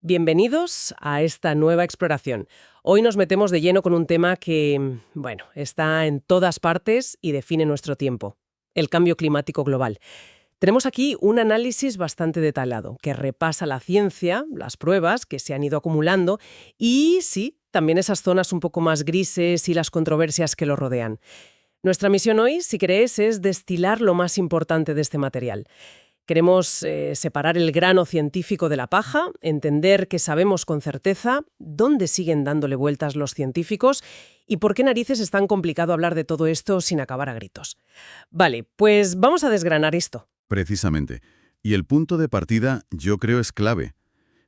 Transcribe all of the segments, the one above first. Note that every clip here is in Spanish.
Bienvenidos a esta nueva exploración. Hoy nos metemos de lleno con un tema que, bueno, está en todas partes y define nuestro tiempo: el cambio climático global. Tenemos aquí un análisis bastante detallado que repasa la ciencia, las pruebas que se han ido acumulando y, sí, también esas zonas un poco más grises y las controversias que lo rodean. Nuestra misión hoy, si queréis, es destilar lo más importante de este material. Queremos separar el grano científico de la paja, entender qué sabemos con certeza, dónde siguen dándole vueltas los científicos y por qué narices es tan complicado hablar de todo esto sin acabar a gritos. Vale, pues vamos a desgranar esto. Precisamente. Y el punto de partida, yo creo, es clave.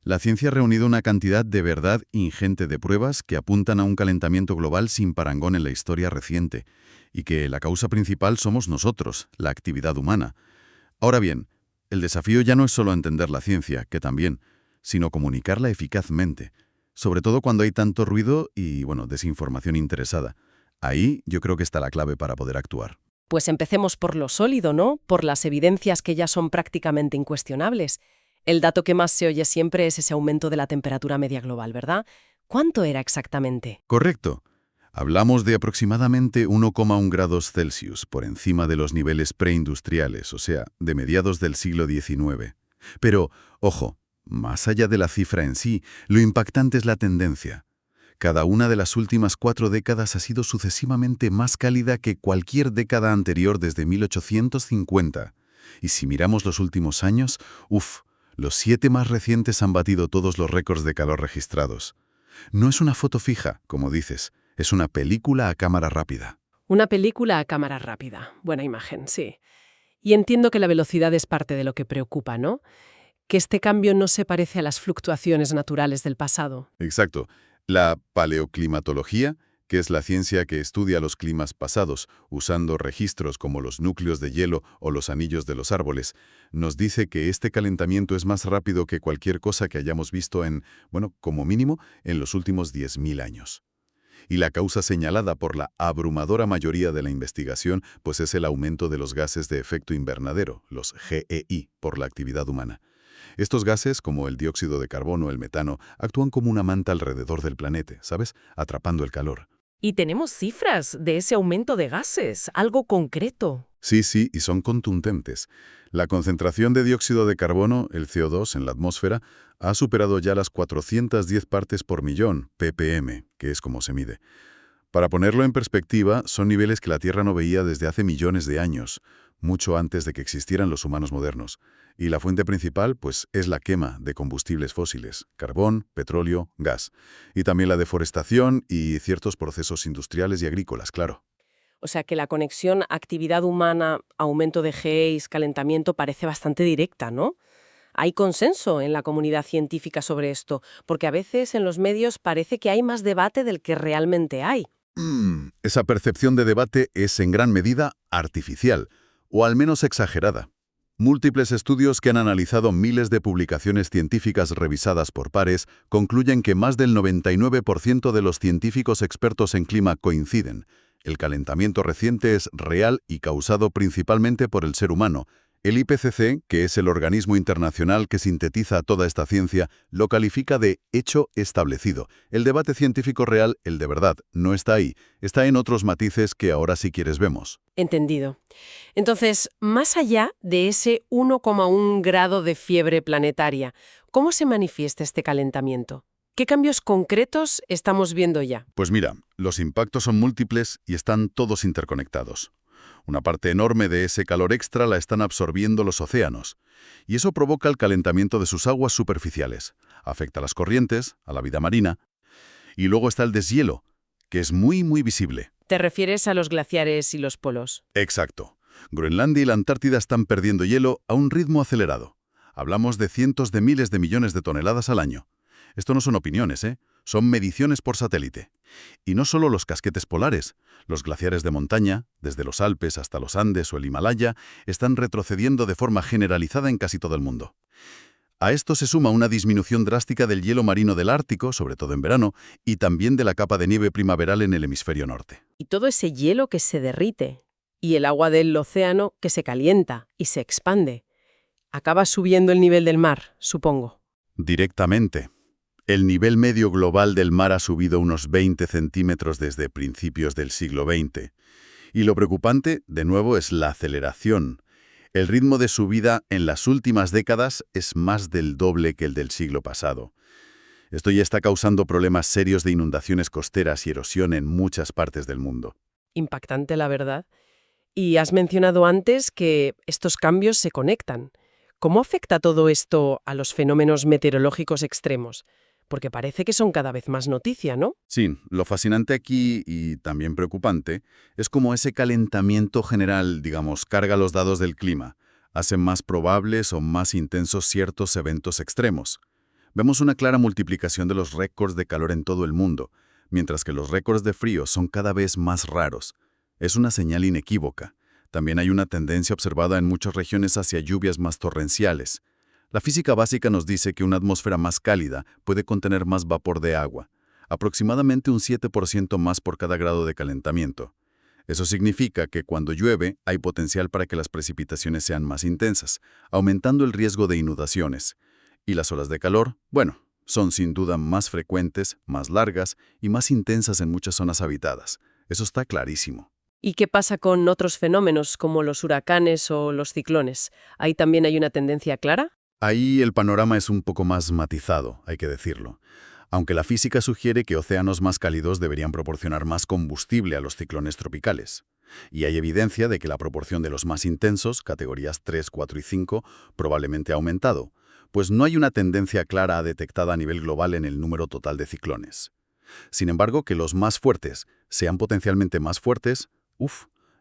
La ciencia ha reunido una cantidad de verdad ingente de pruebas que apuntan a un calentamiento global sin parangón en la historia reciente, y que la causa principal somos nosotros, la actividad humana. Ahora bien, el desafío ya no es solo entender la ciencia, que también, sino comunicarla eficazmente, sobre todo cuando hay tanto ruido y, desinformación interesada. Ahí yo creo que está la clave para poder actuar. Pues empecemos por lo sólido, ¿no? Por las evidencias que ya son prácticamente incuestionables. El dato que más se oye siempre es ese aumento de la temperatura media global, ¿verdad? ¿Cuánto era exactamente? Correcto. Hablamos de aproximadamente 1,1 grados Celsius por encima de los niveles preindustriales, o sea, de mediados del siglo XIX. Pero, ojo, más allá de la cifra en sí, lo impactante es la tendencia. Cada una de las últimas 4 décadas ha sido sucesivamente más cálida que cualquier década anterior desde 1850. Y si miramos los últimos años, los 7 más recientes han batido todos los récords de calor registrados. No es una foto fija, como dices, es una película a cámara rápida. Una película a cámara rápida. Buena imagen, sí. Y entiendo que la velocidad es parte de lo que preocupa, ¿no? Que este cambio no se parece a las fluctuaciones naturales del pasado. Exacto. La paleoclimatología, que es la ciencia que estudia los climas pasados, usando registros como los núcleos de hielo o los anillos de los árboles, nos dice que este calentamiento es más rápido que cualquier cosa que hayamos visto como mínimo, en los últimos 10.000 años. Y la causa señalada por la abrumadora mayoría de la investigación, pues es el aumento de los gases de efecto invernadero, los GEI, por la actividad humana. Estos gases, como el dióxido de carbono o el metano, actúan como una manta alrededor del planeta, ¿sabes? Atrapando el calor. Y tenemos cifras de ese aumento de gases, algo concreto. Sí, y son contundentes. La concentración de dióxido de carbono, el CO2, en la atmósfera, ha superado ya las 410 partes por millón, ppm, que es como se mide. Para ponerlo en perspectiva, son niveles que la Tierra no veía desde hace millones de años, mucho antes de que existieran los humanos modernos. Y la fuente principal, pues, es la quema de combustibles fósiles, carbón, petróleo, gas. Y también la deforestación y ciertos procesos industriales y agrícolas, claro. O sea que la conexión actividad humana, aumento de GEIs, calentamiento parece bastante directa, ¿no? Hay consenso en la comunidad científica sobre esto, porque a veces en los medios parece que hay más debate del que realmente hay. Esa percepción de debate es en gran medida artificial, o al menos exagerada. Múltiples estudios que han analizado miles de publicaciones científicas revisadas por pares concluyen que más del 99% de los científicos expertos en clima coinciden. El calentamiento reciente es real y causado principalmente por el ser humano. El IPCC, que es el organismo internacional que sintetiza toda esta ciencia, lo califica de hecho establecido. El debate científico real, el de verdad, no está ahí. Está en otros matices que ahora si quieres vemos. Entendido. Entonces, más allá de ese 1,1 grado de fiebre planetaria, ¿cómo se manifiesta este calentamiento? ¿Qué cambios concretos estamos viendo ya? Pues mira, los impactos son múltiples y están todos interconectados. Una parte enorme de ese calor extra la están absorbiendo los océanos, y eso provoca el calentamiento de sus aguas superficiales, afecta a las corrientes, a la vida marina, y luego está el deshielo, que es muy visible. ¿Te refieres a los glaciares y los polos? Exacto. Groenlandia y la Antártida están perdiendo hielo a un ritmo acelerado. Hablamos de cientos de miles de millones de toneladas al año. Esto no son opiniones, son mediciones por satélite. Y no solo los casquetes polares, los glaciares de montaña, desde los Alpes hasta los Andes o el Himalaya, están retrocediendo de forma generalizada en casi todo el mundo. A esto se suma una disminución drástica del hielo marino del Ártico, sobre todo en verano, y también de la capa de nieve primaveral en el hemisferio norte. Y todo ese hielo que se derrite, y el agua del océano que se calienta y se expande. Acaba subiendo el nivel del mar, supongo. Directamente. El nivel medio global del mar ha subido unos 20 centímetros desde principios del siglo XX. Y lo preocupante, de nuevo, es la aceleración. El ritmo de subida en las últimas décadas es más del doble que el del siglo pasado. Esto ya está causando problemas serios de inundaciones costeras y erosión en muchas partes del mundo. Impactante, la verdad. Y has mencionado antes que estos cambios se conectan. ¿Cómo afecta todo esto a los fenómenos meteorológicos extremos? Porque parece que son cada vez más noticia, ¿no? Sí, lo fascinante aquí, y también preocupante, es cómo ese calentamiento general, digamos, carga los dados del clima, hace más probables o más intensos ciertos eventos extremos. Vemos una clara multiplicación de los récords de calor en todo el mundo, mientras que los récords de frío son cada vez más raros. Es una señal inequívoca. También hay una tendencia observada en muchas regiones hacia lluvias más torrenciales. La física básica nos dice que una atmósfera más cálida puede contener más vapor de agua, aproximadamente un 7% más por cada grado de calentamiento. Eso significa que cuando llueve hay potencial para que las precipitaciones sean más intensas, aumentando el riesgo de inundaciones. Y las olas de calor, bueno, son sin duda más frecuentes, más largas y más intensas en muchas zonas habitadas. Eso está clarísimo. ¿Y qué pasa con otros fenómenos como los huracanes o los ciclones? ¿Ahí también hay una tendencia clara? Ahí el panorama es un poco más matizado, hay que decirlo. Aunque la física sugiere que océanos más cálidos deberían proporcionar más combustible a los ciclones tropicales. Y hay evidencia de que la proporción de los más intensos, categorías 3, 4 y 5, probablemente ha aumentado, pues no hay una tendencia clara detectada a nivel global en el número total de ciclones. Sin embargo, que los más fuertes sean potencialmente más fuertes,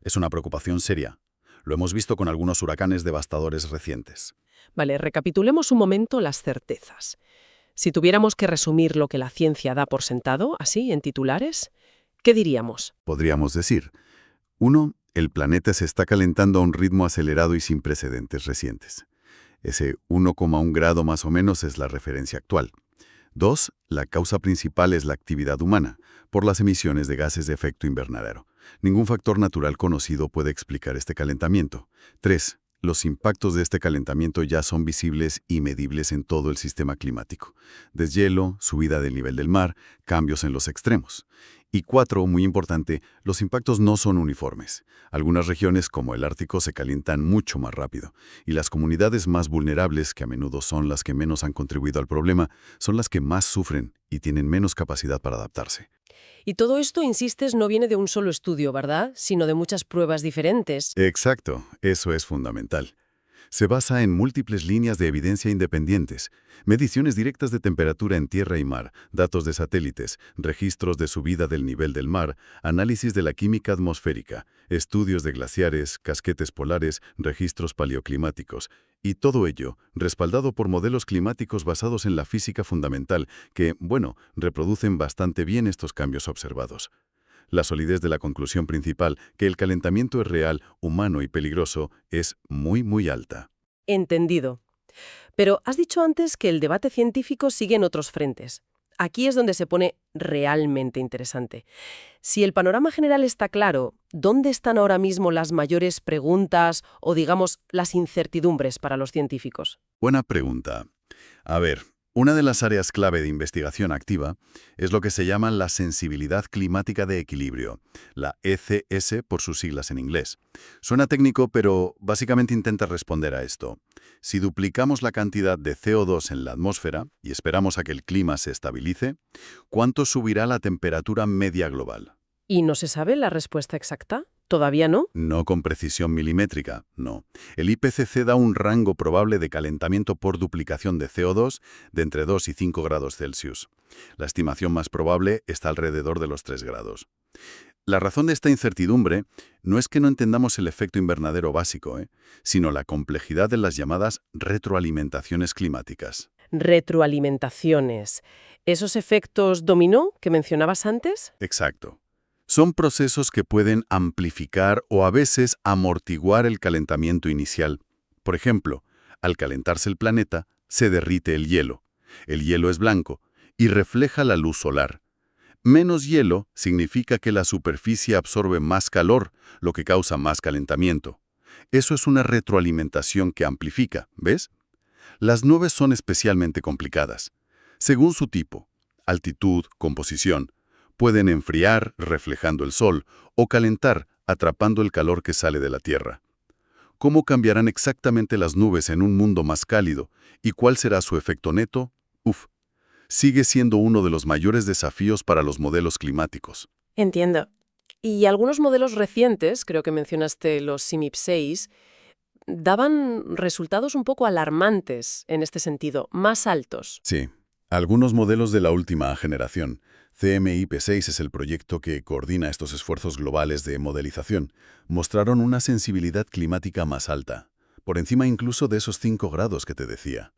es una preocupación seria. Lo hemos visto con algunos huracanes devastadores recientes. Vale, recapitulemos un momento las certezas. Si tuviéramos que resumir lo que la ciencia da por sentado, así, en titulares, ¿qué diríamos? Podríamos decir, 1. El planeta se está calentando a un ritmo acelerado y sin precedentes recientes. Ese 1,1 grado más o menos es la referencia actual. 2. La causa principal es la actividad humana, por las emisiones de gases de efecto invernadero. Ningún factor natural conocido puede explicar este calentamiento. 3. Los impactos de este calentamiento ya son visibles y medibles en todo el sistema climático. Deshielo, subida del nivel del mar, cambios en los extremos. Y 4, muy importante, los impactos no son uniformes. Algunas regiones, como el Ártico, se calientan mucho más rápido, y las comunidades más vulnerables, que a menudo son las que menos han contribuido al problema, son las que más sufren y tienen menos capacidad para adaptarse. Y todo esto, insistes, no viene de un solo estudio, ¿verdad? Sino de muchas pruebas diferentes. Exacto, eso es fundamental. Se basa en múltiples líneas de evidencia independientes, mediciones directas de temperatura en tierra y mar, datos de satélites, registros de subida del nivel del mar, análisis de la química atmosférica, estudios de glaciares, casquetes polares, registros paleoclimáticos, y todo ello respaldado por modelos climáticos basados en la física fundamental que, bueno, reproducen bastante bien estos cambios observados. La solidez de la conclusión principal, que el calentamiento es real, humano y peligroso, es muy, muy alta. Entendido. Pero has dicho antes que el debate científico sigue en otros frentes. Aquí es donde se pone realmente interesante. Si el panorama general está claro, ¿dónde están ahora mismo las mayores preguntas o, digamos, las incertidumbres para los científicos? Buena pregunta. A ver, una de las áreas clave de investigación activa es lo que se llama la sensibilidad climática de equilibrio, la ECS por sus siglas en inglés. Suena técnico, pero básicamente intenta responder a esto. Si duplicamos la cantidad de CO2 en la atmósfera y esperamos a que el clima se estabilice, ¿cuánto subirá la temperatura media global? ¿Y no se sabe la respuesta exacta? ¿Todavía no? No con precisión milimétrica, no. El IPCC da un rango probable de calentamiento por duplicación de CO2 de entre 2 y 5 grados Celsius. La estimación más probable está alrededor de los 3 grados. La razón de esta incertidumbre no es que no entendamos el efecto invernadero básico, sino la complejidad de las llamadas retroalimentaciones climáticas. Retroalimentaciones. ¿Esos efectos dominó que mencionabas antes? Exacto. Son procesos que pueden amplificar o a veces amortiguar el calentamiento inicial. Por ejemplo, al calentarse el planeta, se derrite el hielo. El hielo es blanco y refleja la luz solar. Menos hielo significa que la superficie absorbe más calor, lo que causa más calentamiento. Eso es una retroalimentación que amplifica, ¿ves? Las nubes son especialmente complicadas. según su tipo, altitud, composición. Pueden enfriar, reflejando el sol, o calentar, atrapando el calor que sale de la Tierra. ¿Cómo cambiarán exactamente las nubes en un mundo más cálido? ¿Y cuál será su efecto neto? Sigue siendo uno de los mayores desafíos para los modelos climáticos. Entiendo. Y algunos modelos recientes, creo que mencionaste los CIMIP 6, daban resultados un poco alarmantes en este sentido, más altos. Sí, algunos modelos de la última generación. CMIP6 es el proyecto que coordina estos esfuerzos globales de modelización. Mostraron una sensibilidad climática más alta, por encima incluso de esos 5 grados que te decía.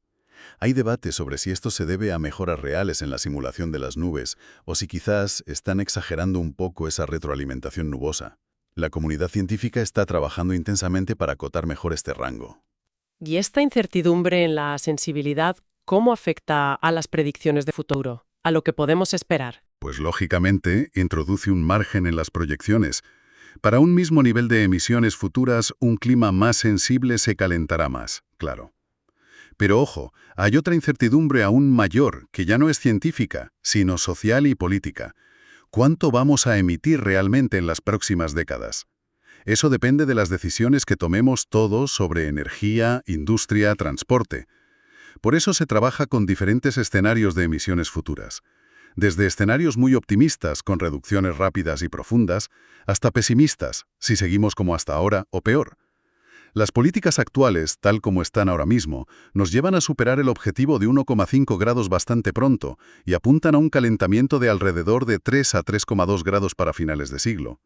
Hay debate sobre si esto se debe a mejoras reales en la simulación de las nubes o si quizás están exagerando un poco esa retroalimentación nubosa. La comunidad científica está trabajando intensamente para acotar mejor este rango. ¿Y esta incertidumbre en la sensibilidad cómo afecta a las predicciones de futuro, a lo que podemos esperar? Pues lógicamente introduce un margen en las proyecciones. Para un mismo nivel de emisiones futuras, un clima más sensible se calentará más, claro. Pero ojo, hay otra incertidumbre aún mayor, que ya no es científica, sino social y política. ¿Cuánto vamos a emitir realmente en las próximas décadas? Eso depende de las decisiones que tomemos todos sobre energía, industria, transporte. Por eso se trabaja con diferentes escenarios de emisiones futuras. Desde escenarios muy optimistas, con reducciones rápidas y profundas, hasta pesimistas, si seguimos como hasta ahora o peor. Las políticas actuales, tal como están ahora mismo, nos llevan a superar el objetivo de 1,5 grados bastante pronto y apuntan a un calentamiento de alrededor de 3 a 3,2 grados para finales de siglo.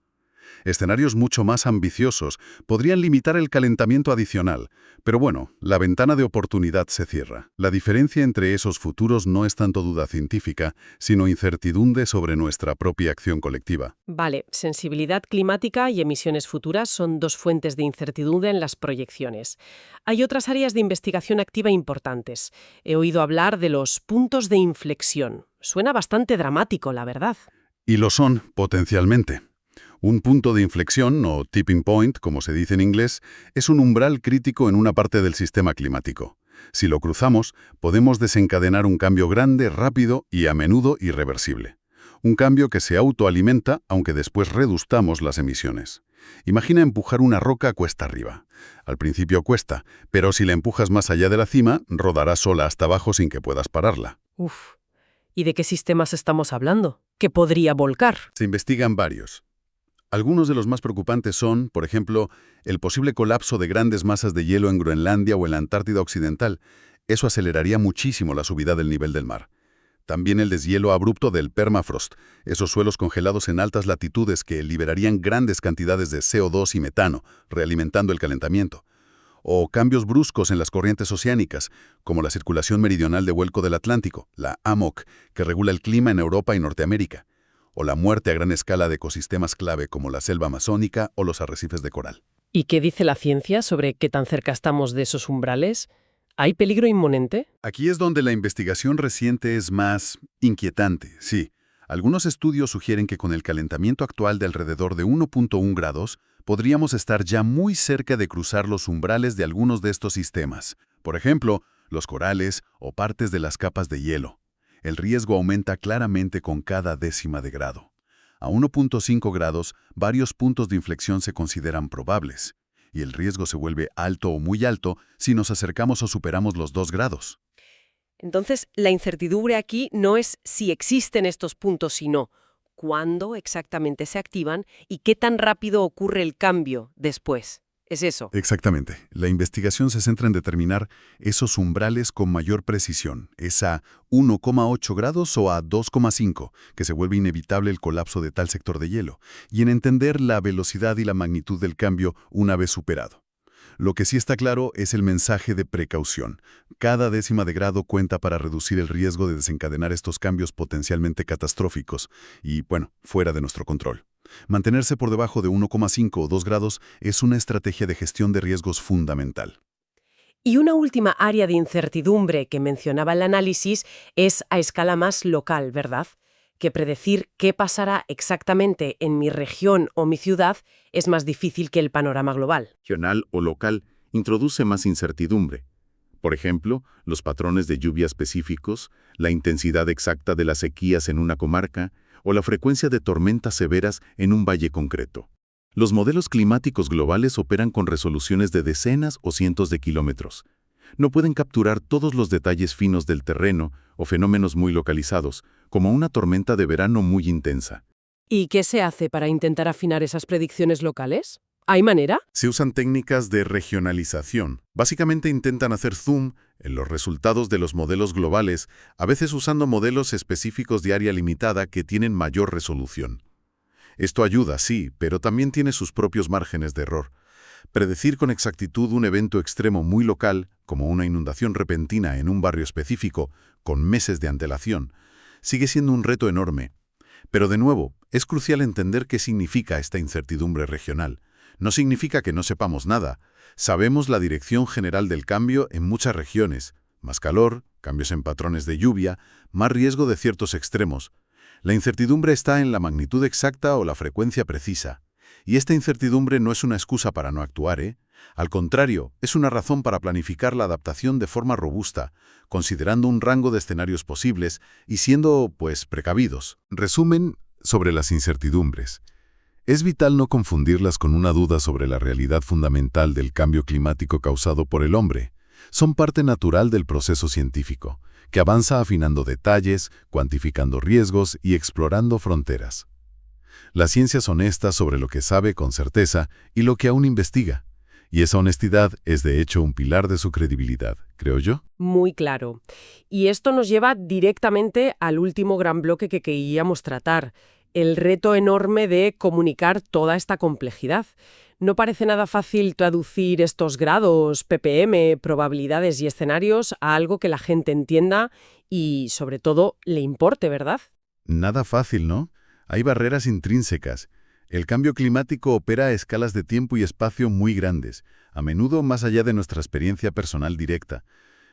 Escenarios mucho más ambiciosos podrían limitar el calentamiento adicional, pero bueno, la ventana de oportunidad se cierra. La diferencia entre esos futuros no es tanto duda científica, sino incertidumbre sobre nuestra propia acción colectiva. Vale, sensibilidad climática y emisiones futuras son dos fuentes de incertidumbre en las proyecciones. Hay otras áreas de investigación activa importantes. He oído hablar de los puntos de inflexión. Suena bastante dramático, la verdad. Y lo son, potencialmente. Un punto de inflexión, o tipping point, como se dice en inglés, es un umbral crítico en una parte del sistema climático. Si lo cruzamos, podemos desencadenar un cambio grande, rápido y a menudo irreversible. Un cambio que se autoalimenta, aunque después reduzcamos las emisiones. Imagina empujar una roca cuesta arriba. Al principio cuesta, pero si la empujas más allá de la cima, rodará sola hasta abajo sin que puedas pararla. Uf. ¿Y de qué sistemas estamos hablando? ¿Qué podría volcar? Se investigan varios. Algunos de los más preocupantes son, por ejemplo, el posible colapso de grandes masas de hielo en Groenlandia o en la Antártida Occidental. Eso aceleraría muchísimo la subida del nivel del mar. También el deshielo abrupto del permafrost, esos suelos congelados en altas latitudes que liberarían grandes cantidades de CO2 y metano, realimentando el calentamiento. O cambios bruscos en las corrientes oceánicas, como la circulación meridional de vuelco del Atlántico, la AMOC, que regula el clima en Europa y Norteamérica. O la muerte a gran escala de ecosistemas clave como la selva amazónica o los arrecifes de coral. ¿Y qué dice la ciencia sobre qué tan cerca estamos de esos umbrales? ¿Hay peligro inminente? Aquí es donde la investigación reciente es más inquietante, sí. Algunos estudios sugieren que con el calentamiento actual de alrededor de 1,1 grados, podríamos estar ya muy cerca de cruzar los umbrales de algunos de estos sistemas. Por ejemplo, los corales o partes de las capas de hielo. El riesgo aumenta claramente con cada décima de grado. A 1,5 grados, varios puntos de inflexión se consideran probables, y el riesgo se vuelve alto o muy alto si nos acercamos o superamos los 2 grados. Entonces, la incertidumbre aquí no es si existen estos puntos, sino cuándo exactamente se activan y qué tan rápido ocurre el cambio después. Es eso. Exactamente. La investigación se centra en determinar esos umbrales con mayor precisión. ¿Es a 1,8 grados o a 2,5, que se vuelve inevitable el colapso de tal sector de hielo? Y en entender la velocidad y la magnitud del cambio una vez superado. Lo que sí está claro es el mensaje de precaución. Cada décima de grado cuenta para reducir el riesgo de desencadenar estos cambios potencialmente catastróficos y, bueno, fuera de nuestro control. Mantenerse por debajo de 1,5 o 2 grados es una estrategia de gestión de riesgos fundamental. Y una última área de incertidumbre que mencionaba el análisis es a escala más local, ¿verdad? Que predecir qué pasará exactamente en mi región o mi ciudad es más difícil que el panorama global. Regional o local introduce más incertidumbre. Por ejemplo, los patrones de lluvia específicos, la intensidad exacta de las sequías en una comarca o la frecuencia de tormentas severas en un valle concreto. Los modelos climáticos globales operan con resoluciones de decenas o cientos de kilómetros. No pueden capturar todos los detalles finos del terreno o fenómenos muy localizados, como una tormenta de verano muy intensa. ¿Y qué se hace para intentar afinar esas predicciones locales? ¿Hay manera? Se usan técnicas de regionalización. Básicamente intentan hacer zoom en los resultados de los modelos globales, a veces usando modelos específicos de área limitada que tienen mayor resolución. Esto ayuda, sí, pero también tiene sus propios márgenes de error. Predecir con exactitud un evento extremo muy local, como una inundación repentina en un barrio específico, con meses de antelación, sigue siendo un reto enorme. Pero de nuevo, es crucial entender qué significa esta incertidumbre regional. No significa que no sepamos nada. Sabemos la dirección general del cambio en muchas regiones. Más calor, cambios en patrones de lluvia, más riesgo de ciertos extremos. La incertidumbre está en la magnitud exacta o la frecuencia precisa. Y esta incertidumbre no es una excusa para no actuar, ¿eh? Al contrario, es una razón para planificar la adaptación de forma robusta, considerando un rango de escenarios posibles y siendo, precavidos. Resumen sobre las incertidumbres. Es vital no confundirlas con una duda sobre la realidad fundamental del cambio climático causado por el hombre. Son parte natural del proceso científico, que avanza afinando detalles, cuantificando riesgos y explorando fronteras. La ciencia es honesta sobre lo que sabe con certeza y lo que aún investiga. Y esa honestidad es de hecho un pilar de su credibilidad, creo yo. Muy claro. Y esto nos lleva directamente al último gran bloque que queríamos tratar, el reto enorme de comunicar toda esta complejidad. No parece nada fácil traducir estos grados, ppm, probabilidades y escenarios a algo que la gente entienda y, sobre todo, le importe, ¿verdad? Nada fácil, ¿no? Hay barreras intrínsecas. El cambio climático opera a escalas de tiempo y espacio muy grandes, a menudo más allá de nuestra experiencia personal directa.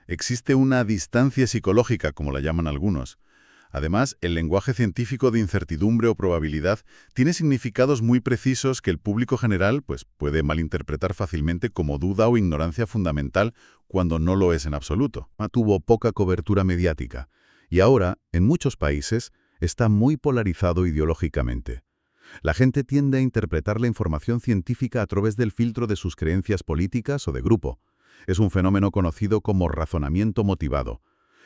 Existe una distancia psicológica, como la llaman algunos. Además, el lenguaje científico de incertidumbre o probabilidad tiene significados muy precisos que el público general puede malinterpretar fácilmente como duda o ignorancia fundamental cuando no lo es en absoluto. Tuvo poca cobertura mediática y ahora, en muchos países, está muy polarizado ideológicamente. La gente tiende a interpretar la información científica a través del filtro de sus creencias políticas o de grupo. Es un fenómeno conocido como razonamiento motivado.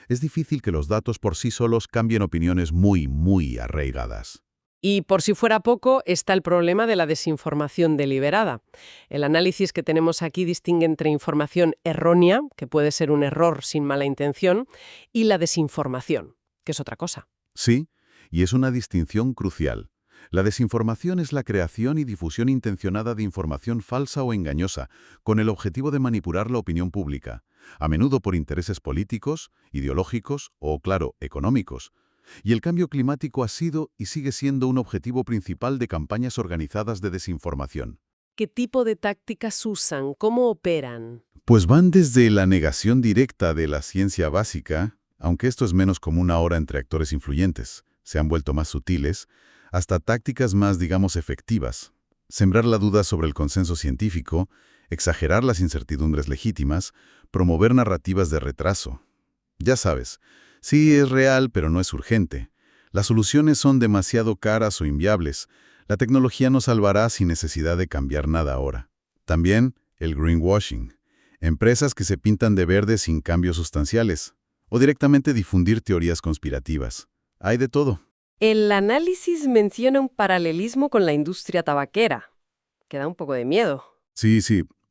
Es difícil que los datos por sí solos cambien opiniones muy arraigadas. Y por si fuera poco, está el problema de la desinformación deliberada. El análisis que tenemos aquí distingue entre información errónea, que puede ser un error sin mala intención, y la desinformación, que es otra cosa. Sí, y es una distinción crucial. La desinformación es la creación y difusión intencionada de información falsa o engañosa, con el objetivo de manipular la opinión pública, a menudo por intereses políticos, ideológicos o, claro, económicos. Y el cambio climático ha sido y sigue siendo un objetivo principal de campañas organizadas de desinformación. ¿Qué tipo de tácticas usan? ¿Cómo operan? Pues van desde la negación directa de la ciencia básica, aunque esto es menos común ahora entre actores influyentes, se han vuelto más sutiles, hasta tácticas más, efectivas. Sembrar la duda sobre el consenso científico, exagerar las incertidumbres legítimas, promover narrativas de retraso. Ya sabes, sí es real, pero no es urgente. Las soluciones son demasiado caras o inviables. La tecnología nos salvará sin necesidad de cambiar nada ahora. También el greenwashing. Empresas que se pintan de verde sin cambios sustanciales. O directamente difundir teorías conspirativas. Hay de todo. El análisis menciona un paralelismo con la industria tabaquera, que da un poco de miedo. Sí.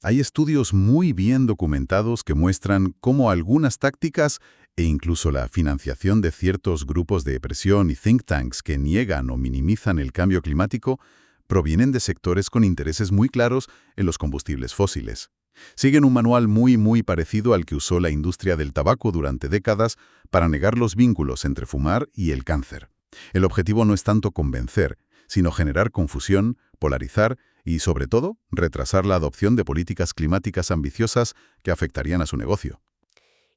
Hay estudios muy bien documentados que muestran cómo algunas tácticas e incluso la financiación de ciertos grupos de presión y think tanks que niegan o minimizan el cambio climático provienen de sectores con intereses muy claros en los combustibles fósiles. Siguen un manual muy parecido al que usó la industria del tabaco durante décadas para negar los vínculos entre fumar y el cáncer. El objetivo no es tanto convencer, sino generar confusión, polarizar y, sobre todo, retrasar la adopción de políticas climáticas ambiciosas que afectarían a su negocio.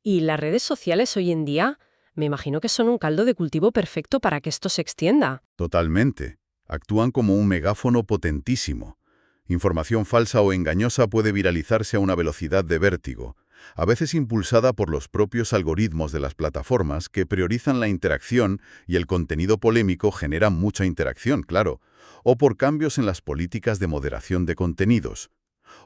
Y las redes sociales hoy en día, me imagino que son un caldo de cultivo perfecto para que esto se extienda. Totalmente. Actúan como un megáfono potentísimo. Información falsa o engañosa puede viralizarse a una velocidad de vértigo. a veces impulsada por los propios algoritmos de las plataformas que priorizan la interacción y el contenido polémico genera mucha interacción, claro, o por cambios en las políticas de moderación de contenidos.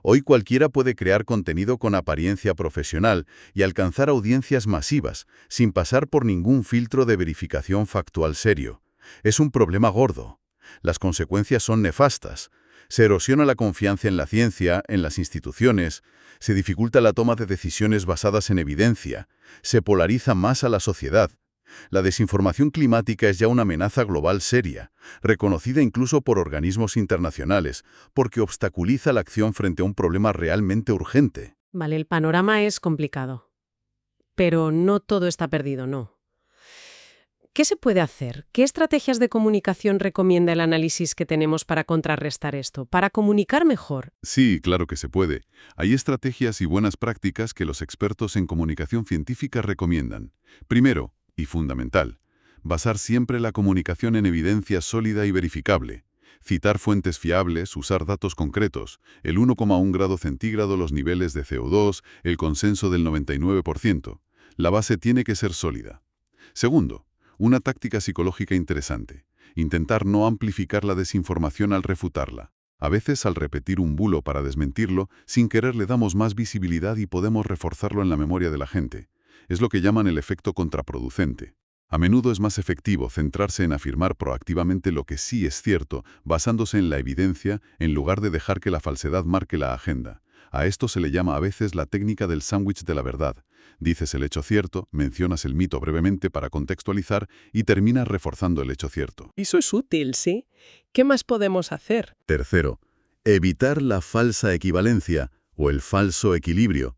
Hoy cualquiera puede crear contenido con apariencia profesional y alcanzar audiencias masivas, sin pasar por ningún filtro de verificación factual serio. Es un problema gordo. Las consecuencias son nefastas. Se erosiona la confianza en la ciencia, en las instituciones, se dificulta la toma de decisiones basadas en evidencia, se polariza más a la sociedad. La desinformación climática es ya una amenaza global seria, reconocida incluso por organismos internacionales, porque obstaculiza la acción frente a un problema realmente urgente. Vale, el panorama es complicado. Pero no todo está perdido, no. ¿Qué se puede hacer? ¿Qué estrategias de comunicación recomienda el análisis que tenemos para contrarrestar esto, para comunicar mejor? Sí, claro que se puede. Hay estrategias y buenas prácticas que los expertos en comunicación científica recomiendan. Primero, y fundamental, basar siempre la comunicación en evidencia sólida y verificable. Citar fuentes fiables, usar datos concretos, el 1,1 grado centígrado, los niveles de CO2, el consenso del 99%. La base tiene que ser sólida. Segundo, una táctica psicológica interesante. Intentar no amplificar la desinformación al refutarla. A veces, al repetir un bulo para desmentirlo, sin querer le damos más visibilidad y podemos reforzarlo en la memoria de la gente. Es lo que llaman el efecto contraproducente. A menudo es más efectivo centrarse en afirmar proactivamente lo que sí es cierto, basándose en la evidencia, en lugar de dejar que la falsedad marque la agenda. A esto se le llama a veces la técnica del sándwich de la verdad. Dices el hecho cierto, mencionas el mito brevemente para contextualizar y terminas reforzando el hecho cierto. Eso es útil, ¿sí? ¿Qué más podemos hacer? Tercero, evitar la falsa equivalencia o el falso equilibrio.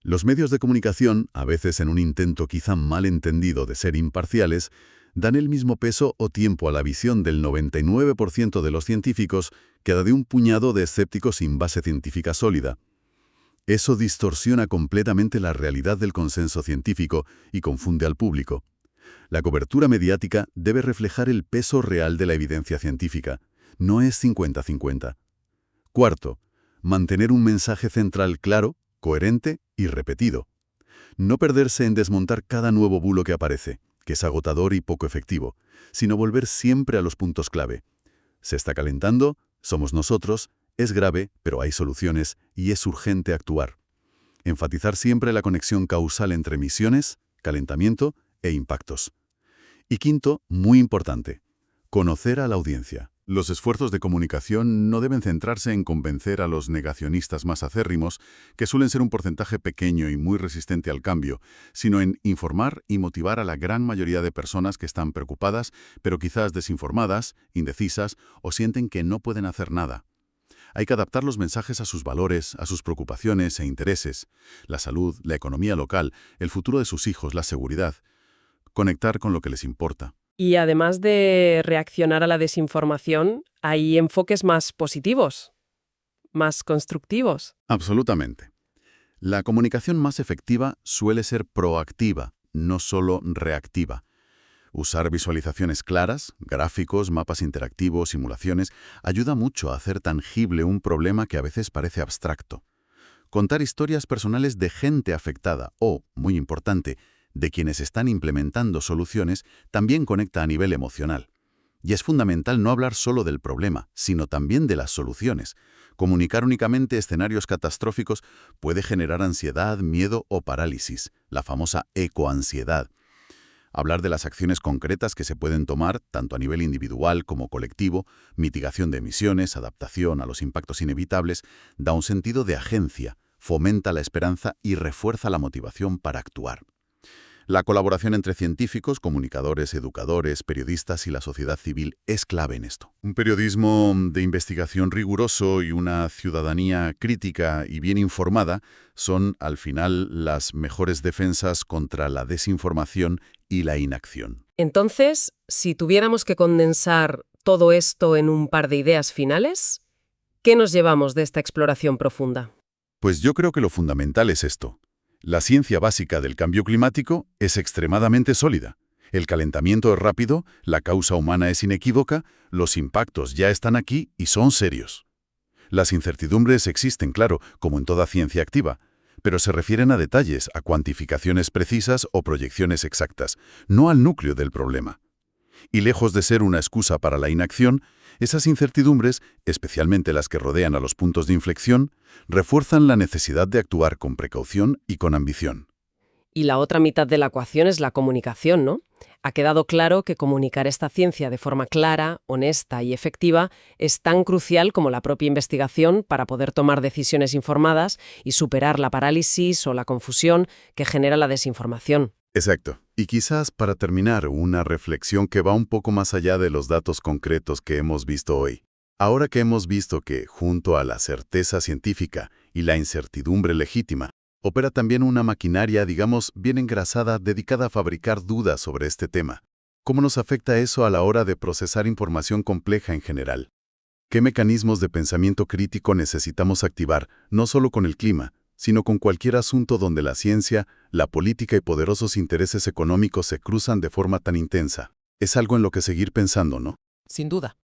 Los medios de comunicación, a veces en un intento quizá mal entendido de ser imparciales, dan el mismo peso o tiempo a la visión del 99% de los científicos que a la de un puñado de escépticos sin base científica sólida. Eso distorsiona completamente la realidad del consenso científico y confunde al público. La cobertura mediática debe reflejar el peso real de la evidencia científica. No es 50-50. Cuarto, mantener un mensaje central claro, coherente y repetido. No perderse en desmontar cada nuevo bulo que aparece, que es agotador y poco efectivo, sino volver siempre a los puntos clave. Se está calentando, somos nosotros, es grave, pero hay soluciones y es urgente actuar. Enfatizar siempre la conexión causal entre emisiones, calentamiento e impactos. Y quinto, muy importante, conocer a la audiencia. Los esfuerzos de comunicación no deben centrarse en convencer a los negacionistas más acérrimos, que suelen ser un porcentaje pequeño y muy resistente al cambio, sino en informar y motivar a la gran mayoría de personas que están preocupadas, pero quizás desinformadas, indecisas o sienten que no pueden hacer nada. Hay que adaptar los mensajes a sus valores, a sus preocupaciones e intereses, la salud, la economía local, el futuro de sus hijos, la seguridad. Conectar con lo que les importa. Y además de reaccionar a la desinformación, hay enfoques más positivos, más constructivos. Absolutamente. La comunicación más efectiva suele ser proactiva, no solo reactiva. Usar visualizaciones claras, gráficos, mapas interactivos, simulaciones, ayuda mucho a hacer tangible un problema que a veces parece abstracto. Contar historias personales de gente afectada o, muy importante, de quienes están implementando soluciones, también conecta a nivel emocional. Y es fundamental no hablar solo del problema, sino también de las soluciones. Comunicar únicamente escenarios catastróficos puede generar ansiedad, miedo o parálisis, la famosa ecoansiedad. Hablar de las acciones concretas que se pueden tomar, tanto a nivel individual como colectivo, mitigación de emisiones, adaptación a los impactos inevitables, da un sentido de agencia, fomenta la esperanza y refuerza la motivación para actuar. La colaboración entre científicos, comunicadores, educadores, periodistas y la sociedad civil es clave en esto. Un periodismo de investigación riguroso y una ciudadanía crítica y bien informada son, al final, las mejores defensas contra la desinformación y la inacción. Entonces, si tuviéramos que condensar todo esto en un par de ideas finales, ¿qué nos llevamos de esta exploración profunda? Pues yo creo que lo fundamental es esto. La ciencia básica del cambio climático es extremadamente sólida. El calentamiento es rápido, la causa humana es inequívoca, los impactos ya están aquí y son serios. Las incertidumbres existen, claro, como en toda ciencia activa, pero se refieren a detalles, a cuantificaciones precisas o proyecciones exactas, no al núcleo del problema. Y lejos de ser una excusa para la inacción, esas incertidumbres, especialmente las que rodean a los puntos de inflexión, refuerzan la necesidad de actuar con precaución y con ambición. Y la otra mitad de la ecuación es la comunicación, ¿no? Ha quedado claro que comunicar esta ciencia de forma clara, honesta y efectiva es tan crucial como la propia investigación para poder tomar decisiones informadas y superar la parálisis o la confusión que genera la desinformación. Exacto. Y quizás para terminar, una reflexión que va un poco más allá de los datos concretos que hemos visto hoy. Ahora que hemos visto que, junto a la certeza científica y la incertidumbre legítima, opera también una maquinaria, digamos, bien engrasada, dedicada a fabricar dudas sobre este tema. ¿Cómo nos afecta eso a la hora de procesar información compleja en general? ¿Qué mecanismos de pensamiento crítico necesitamos activar, no solo con el clima, sino con cualquier asunto donde la ciencia, la política y poderosos intereses económicos se cruzan de forma tan intensa? Es algo en lo que seguir pensando, ¿no? Sin duda.